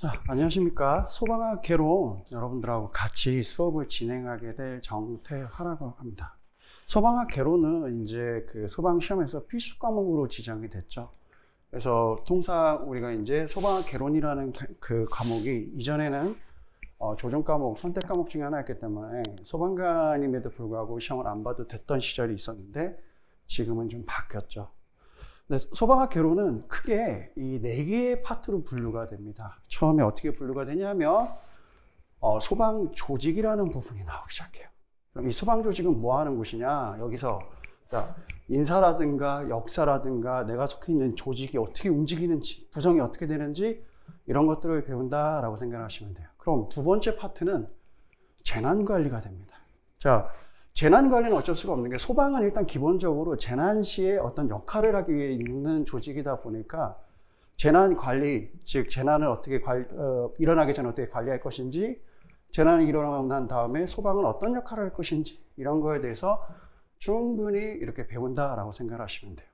자, 안녕하십니까. 소방학 개론 여러분들하고 같이 수업을 진행하게 될 정태화라고 합니다. 소방학 개론은 이제 그 소방 시험에서 필수 과목으로 지정이 됐죠. 그래서 통상 우리가 이제 소방학 개론이라는 그 과목이 이전에는 조정 과목, 선택 과목 중에 하나였기 때문에 소방관임에도 불구하고 시험을 안 봐도 됐던 시절이 있었는데 지금은 좀 바뀌었죠. 소방학 개론은 크게 이 4개의 파트로 분류가 됩니다. 처음에 어떻게 분류가 되냐면 소방 조직이라는 부분이 나오기 시작해요. 그럼 이 소방 조직은 뭐 하는 곳이냐? 여기서 인사라든가 역사라든가 내가 속해 있는 조직이 어떻게 움직이는지, 구성이 어떻게 되는지 이런 것들을 배운다라고 생각하시면 돼요. 그럼 두 번째 파트는 재난관리가 됩니다. 자, 재난관리는 어쩔 수가 없는 게 소방은 일단 기본적으로 재난 시에 어떤 역할을 하기 위해 있는 조직이다 보니까 재난관리, 즉 재난을 어떻게 일어나기 전에 어떻게 관리할 것인지, 재난이 일어나고 난 다음에 소방은 어떤 역할을 할 것인지 이런 거에 대해서 충분히 이렇게 배운다라고 생각하시면 돼요.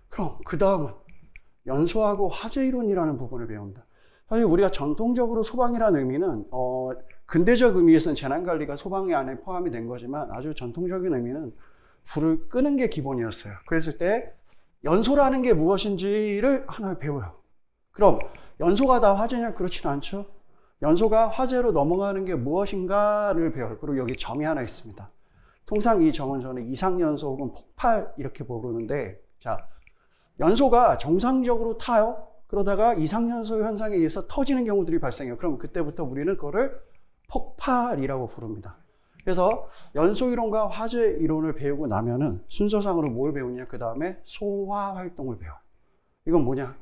그럼 그 다음은 연소하고 화재이론이라는 부분을 배웁니다. 사실 우리가 전통적으로 소방이라는 의미는 근대적 의미에서는 재난관리가 소방 안에 포함이 된 거지만 아주 전통적인 의미는 불을 끄는 게 기본이었어요. 그랬을 때 연소라는 게 무엇인지를 하나 배워요. 그럼 연소가 다 화재냐? 그렇지는 않죠. 연소가 화재로 넘어가는 게 무엇인가를 배워요. 그리고 여기 점이 하나 있습니다. 통상 이 점은 저는 이상연소 혹은 폭발 이렇게 부르는데, 자, 연소가 정상적으로 타요. 그러다가 이상연소 현상에 의해서 터지는 경우들이 발생해요. 그럼 그때부터 우리는 그거를 폭발이라고 부릅니다. 그래서 연소이론과 화재이론을 배우고 나면은 순서상으로 뭘 배우냐? 그 다음에 소화활동을 배워요. 이건 뭐냐?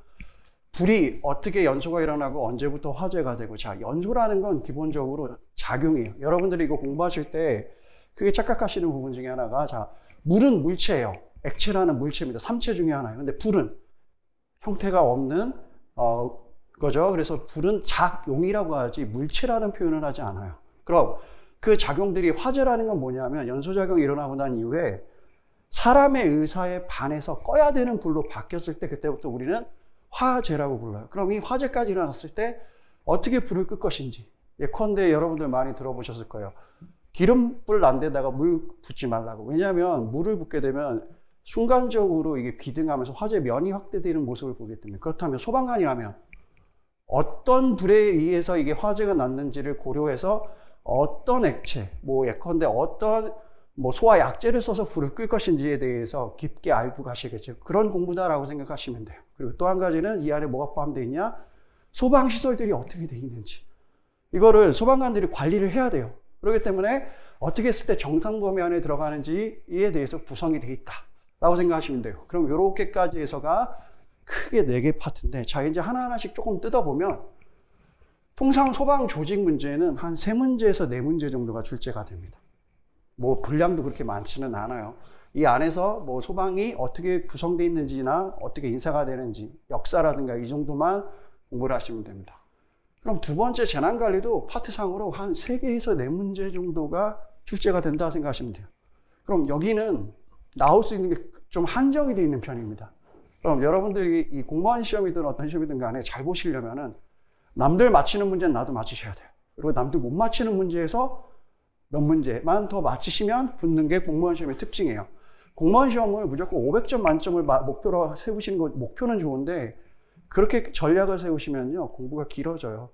불이 어떻게 연소가 일어나고 언제부터 화재가 되고, 자, 연소라는 건 기본적으로 작용이에요. 여러분들이 이거 공부하실 때 크게 착각하시는 부분 중에 하나가, 자, 물은 물체예요. 액체라는 물체입니다. 삼체 중에 하나예요. 근데 불은 형태가 없는 거죠. 그래서 불은 작용이라고 하지 물체라는 표현을 하지 않아요. 그럼 그 작용들이, 화재라는 건 뭐냐면 연소작용이 일어나고 난 이후에 사람의 의사에 반해서 꺼야 되는 불로 바뀌었을 때 그때부터 우리는 화재라고 불러요. 그럼 이 화재까지 일어났을 때 어떻게 불을 끌 것인지, 예컨대 여러분들 많이 들어보셨을 거예요. 기름불 난 데다가 물 붓지 말라고. 왜냐하면 물을 붓게 되면 순간적으로 이게 비등하면서 화재 면이 확대되는 모습을 보기 때문에. 그렇다면 소방관이라면 어떤 불에 의해서 이게 화재가 났는지를 고려해서 어떤 액체, 뭐 예컨대 어떤 소화 약제를 써서 불을 끌 것인지에 대해서 깊게 알고 가시겠죠. 그런 공부다라고 생각하시면 돼요. 그리고 또 한 가지는 이 안에 뭐가 포함되어 있냐? 소방시설들이 어떻게 되어 있는지. 이거를 소방관들이 관리를 해야 돼요. 그렇기 때문에 어떻게 했을 때 정상 범위 안에 들어가는지에 대해서 구성이 되어 있다 라고 생각하시면 돼요. 그럼 이렇게까지 해서가 크게 4개 파트인데, 자, 이제 하나하나씩 조금 뜯어보면 통상 소방 조직 문제는 한 3문제에서 4문제 정도가 출제가 됩니다. 뭐 분량도 그렇게 많지는 않아요. 이 안에서 뭐 소방이 어떻게 구성되어 있는지나 어떻게 인사가 되는지, 역사라든가 이 정도만 공부를 하시면 됩니다. 그럼 두 번째 재난관리도 파트상으로 한 3개에서 4문제 정도가 출제가 된다 생각하시면 돼요. 그럼 여기는 나올 수 있는 게 좀 한정이 되어 있는 편입니다. 그럼 여러분들이 이 공무원 시험이든 어떤 시험이든 간에 잘 보시려면은 남들 맞히는 문제는 나도 맞히셔야 돼요. 그리고 남들 못 맞히는 문제에서 몇 문제만 더 맞히시면 붙는 게 공무원 시험의 특징이에요. 공무원 시험을 무조건 500점 만점을 목표로 세우시는 거, 목표는 좋은데 그렇게 전략을 세우시면요, 공부가 길어져요.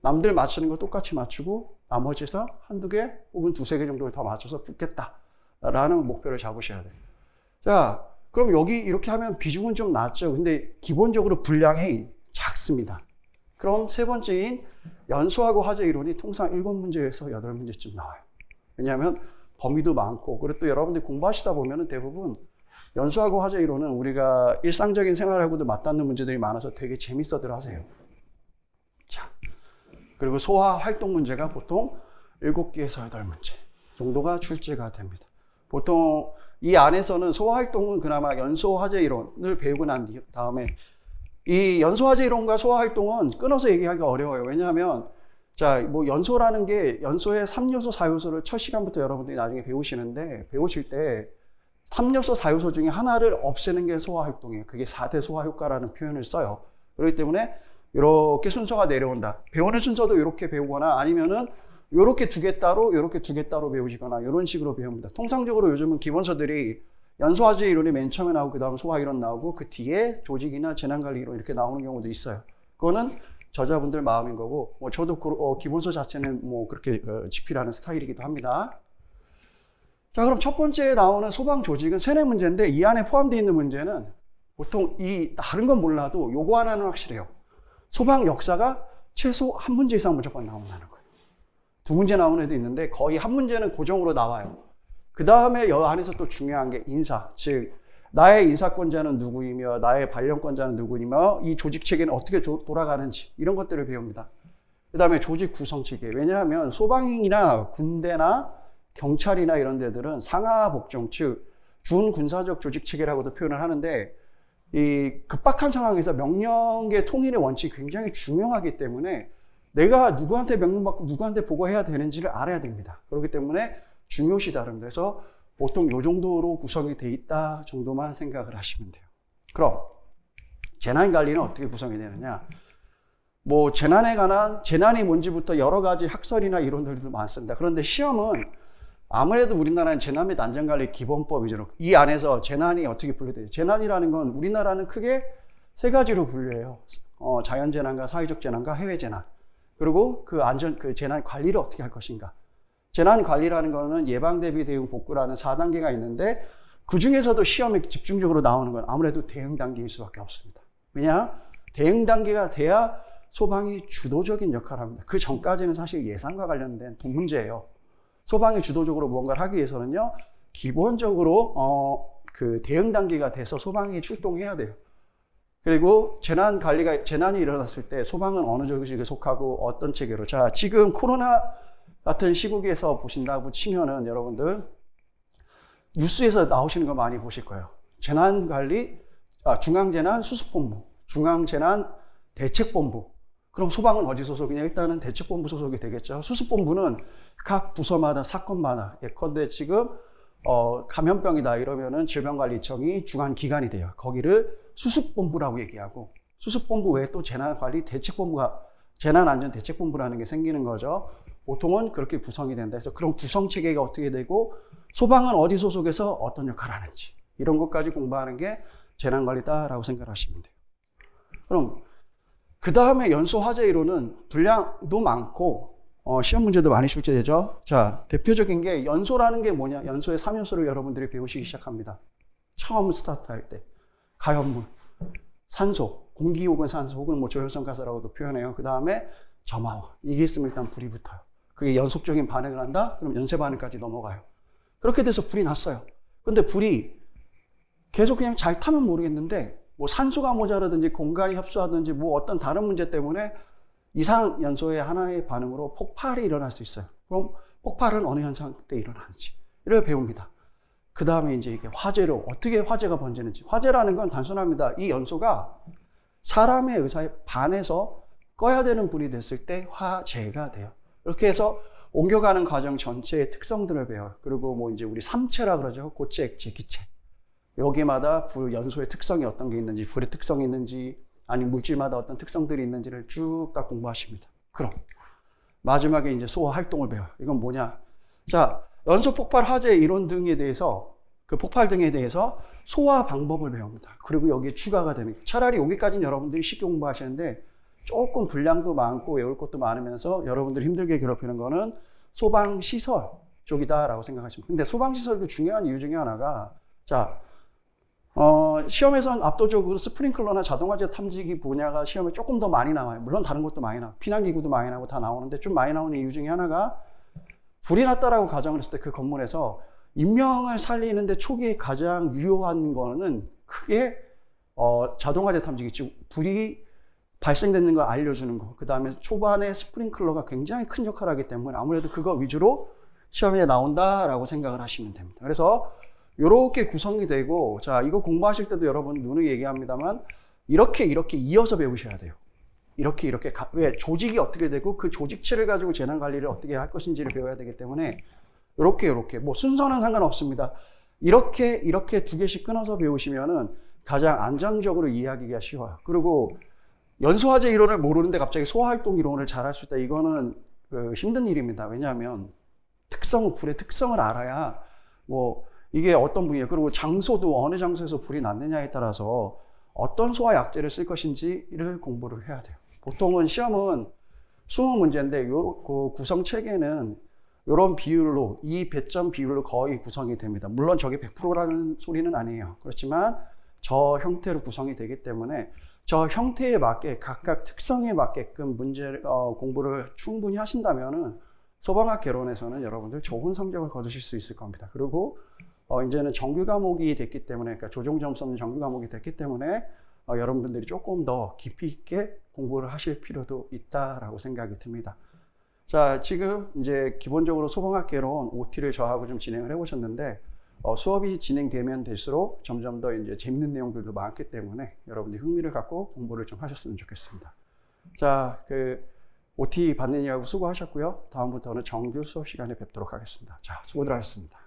남들 맞히는 거 똑같이 맞추고 나머지에서 한두 개 혹은 두세 개 정도를 더 맞춰서 붙겠다라는 목표를 잡으셔야 돼요. 자, 그럼 여기 이렇게 하면 비중은 좀 낮죠. 근데 기본적으로 분량이 작습니다. 그럼 세 번째인 연소하고 화재 이론이 통상 7문제에서 8문제쯤 나와요. 왜냐하면 범위도 많고, 그리고 또 여러분들이 공부하시다 보면은 대부분 연소하고 화재 이론은 우리가 일상적인 생활하고도 맞닿는 문제들이 많아서 되게 재밌어들 하세요. 자, 그리고 소화 활동 문제가 보통 7개에서 8문제 정도가 출제가 됩니다. 보통 이 안에서는 소화활동은 그나마 연소화재 이론을 배우고 난 다음에, 이 연소화재 이론과 소화활동은 끊어서 얘기하기가 어려워요. 왜냐하면 자, 뭐 연소라는 게 연소의 3요소, 4요소를 첫 시간부터 여러분들이 나중에 배우시는데, 배우실 때 3요소, 4요소 중에 하나를 없애는 게 소화활동이에요. 그게 4대 소화효과라는 표현을 써요. 그렇기 때문에 이렇게 순서가 내려온다. 배우는 순서도 이렇게 배우거나 아니면은 이렇게 두 개 따로, 이렇게 두 개 따로 배우시거나 이런 식으로 배웁니다. 통상적으로 요즘은 기본서들이 연소화제 이론이 맨 처음에 나오고 그 다음 소화 이론 나오고 그 뒤에 조직이나 재난관리 이론 이렇게 나오는 경우도 있어요. 그거는 저자분들 마음인 거고, 저도 기본서 자체는 그렇게 집필하는 스타일이기도 합니다. 자, 그럼 첫 번째 나오는 소방 조직은 세뇌 문제인데 이 안에 포함되어 있는 문제는 보통 다른 건 몰라도 요거 하나는 확실해요. 소방 역사가 최소 한 문제 이상 무조건 나온다는 거예요. 두 문제 나오는 애도 있는데 거의 한 문제는 고정으로 나와요. 그 다음에 여 안에서 또 중요한 게 인사, 즉 나의 인사권자는 누구이며 나의 발령권자는 누구이며 이 조직 체계는 어떻게 돌아가는지 이런 것들을 배웁니다. 그 다음에 조직 구성 체계. 왜냐하면 소방이나 군대나 경찰이나 이런 데들은 상하 복종, 즉 준군사적 조직 체계라고도 표현을 하는데 이 급박한 상황에서 명령의 통일의 원칙이 굉장히 중요하기 때문에 내가 누구한테 명령받고 누구한테 보고해야 되는지를 알아야 됩니다. 그렇기 때문에 중요시 다릅니다. 그래서 보통 이 정도로 구성이 돼 있다 정도만 생각을 하시면 돼요. 그럼 재난관리는 어떻게 구성이 되느냐? 재난에 관한 재난이 뭔지부터 여러 가지 학설이나 이론들도 많습니다. 그런데 시험은 아무래도 우리나라는 재난 및 안전관리 기본법이죠. 이 안에서 재난이 어떻게 분류돼요? 재난이라는 건 우리나라는 크게 세 가지로 분류해요. 자연재난과 사회적 재난과 해외재난. 그리고 그 재난 관리를 어떻게 할 것인가. 재난 관리라는 거는 예방, 대비, 대응, 복구라는 4단계가 있는데 그 중에서도 시험에 집중적으로 나오는 건 아무래도 대응 단계일 수밖에 없습니다. 왜냐? 대응 단계가 돼야 소방이 주도적인 역할을 합니다. 그 전까지는 사실 예산과 관련된 돈 문제예요. 소방이 주도적으로 무언가를 하기 위해서는요, 기본적으로 그 대응 단계가 돼서 소방이 출동해야 돼요. 그리고 재난이 일어났을 때 소방은 어느 조직에 속하고 어떤 체계로. 자, 지금 코로나 같은 시국에서 보신다고 치면은 여러분들 뉴스에서 나오시는 거 많이 보실 거예요. 중앙재난수습본부, 중앙재난대책본부. 그럼 소방은 어디 소속이냐? 일단은 대책본부 소속이 되겠죠. 수습본부는 각 부서마다 사건마다, 예컨대 지금 감염병이다 이러면은 질병관리청이 중앙기관이 돼요. 거기를 수습본부라고 얘기하고, 수습본부 외에 또 재난안전대책본부라는 게 생기는 거죠. 보통은 그렇게 구성이 된다 해서 그런 구성체계가 어떻게 되고 소방은 어디 소속에서 어떤 역할을 하는지 이런 것까지 공부하는 게 재난관리다라고 생각하시면 돼요. 그럼 그 다음에 연소화재 이론은 분량도 많고 시험 문제도 많이 출제되죠. 자, 대표적인 게 연소라는 게 뭐냐? 연소의 3요소를 여러분들이 배우시기 시작합니다. 처음 스타트할 때 가연물, 산소, 공기 혹은 산소 혹은 저혈성 가스라고도 표현해요. 그 다음에 점화원, 이게 있으면 일단 불이 붙어요. 그게 연속적인 반응을 한다? 그럼 연쇄 반응까지 넘어가요. 그렇게 돼서 불이 났어요. 근데 불이 계속 그냥 잘 타면 모르겠는데 산소가 모자라든지 공간이 협소하든지 어떤 다른 문제 때문에 이상 연소의 하나의 반응으로 폭발이 일어날 수 있어요. 그럼 폭발은 어느 현상 때 일어나는지 이걸 배웁니다. 그 다음에 이제 이게 화재로 어떻게 화재가 번지는지. 화재라는 건 단순합니다. 이 연소가 사람의 의사에 반해서 꺼야 되는 불이 됐을 때 화재가 돼요. 이렇게 해서 옮겨가는 과정 전체의 특성들을 배워요. 그리고 이제 우리 3체라 그러죠. 고체, 액체, 기체. 여기마다 불 연소의 특성이 어떤 게 있는지, 불의 특성이 있는지, 아니 물질마다 어떤 특성들이 있는지를 쭉 다 공부하십니다. 그럼 마지막에 이제 소화 활동을 배워요. 이건 뭐냐? 자, 연소 폭발 화재 이론 등에 대해서, 그 폭발 등에 대해서 소화 방법을 배웁니다. 그리고 여기에 추가가 되는 거예요. 차라리 여기까지는 여러분들이 쉽게 공부하시는데 조금 분량도 많고 외울 것도 많으면서 여러분들이 힘들게 괴롭히는 거는 소방시설 쪽이다라고 생각하시면. 근데 소방시설도 중요한 이유 중에 하나가, 자, 시험에서는 압도적으로 스프링클러나 자동화재 탐지기 분야가 시험에 조금 더 많이 나와요. 물론 다른 것도 많이 나와요. 피난기구도 많이 나오고 다 나오는데 좀 많이 나오는 이유 중에 하나가, 불이 났다라고 가정을 했을 때 그 건물에서 인명을 살리는데 초기에 가장 유효한 거는 크게 자동화재 탐지기, 즉 불이 발생되는 걸 알려주는 거. 그 다음에 초반에 스프링클러가 굉장히 큰 역할을 하기 때문에 아무래도 그거 위주로 시험에 나온다라고 생각을 하시면 됩니다. 그래서 이렇게 구성이 되고, 자, 이거 공부하실 때도 여러분 누누이 얘기합니다만 이렇게 이어서 배우셔야 돼요. 이렇게 왜 조직이 어떻게 되고 그 조직체를 가지고 재난 관리를 어떻게 할 것인지를 배워야 되기 때문에 이렇게 순서는 상관없습니다. 이렇게 두 개씩 끊어서 배우시면은 가장 안정적으로 이해하기가 쉬워요. 그리고 연소화제 이론을 모르는데 갑자기 소화활동 이론을 잘할 수 있다. 이거는 힘든 일입니다. 왜냐하면 불의 특성을 알아야 뭐 이게 어떤 분이에요. 그리고 장소도 어느 장소에서 불이 났느냐에 따라서 어떤 소화약제를 쓸 것인지를 공부를 해야 돼요. 보통은 시험은 20문제인데 그 구성 체계는 이런 비율로, 이 배점 비율로 거의 구성이 됩니다. 물론 저게 100%라는 소리는 아니에요. 그렇지만 저 형태로 구성이 되기 때문에 저 형태에 맞게 각각 특성에 맞게끔 공부를 충분히 하신다면은 소방학 개론에서는 여러분들 좋은 성적을 거두실 수 있을 겁니다. 그리고 이제는 정규 과목이 됐기 때문에, 그러니까 조정 점수 없는 정규 과목이 됐기 때문에 여러분들이 조금 더 깊이 있게 공부를 하실 필요도 있다라고 생각이 듭니다. 자, 지금 이제 기본적으로 소방학 개론 OT를 저하고 좀 진행을 해보셨는데 수업이 진행되면 될수록 점점 더 이제 재밌는 내용들도 많기 때문에 여러분들이 흥미를 갖고 공부를 좀 하셨으면 좋겠습니다. 자, OT 받는 일하고 수고하셨고요. 다음부터는 정규 수업 시간에 뵙도록 하겠습니다. 자, 수고들 하셨습니다.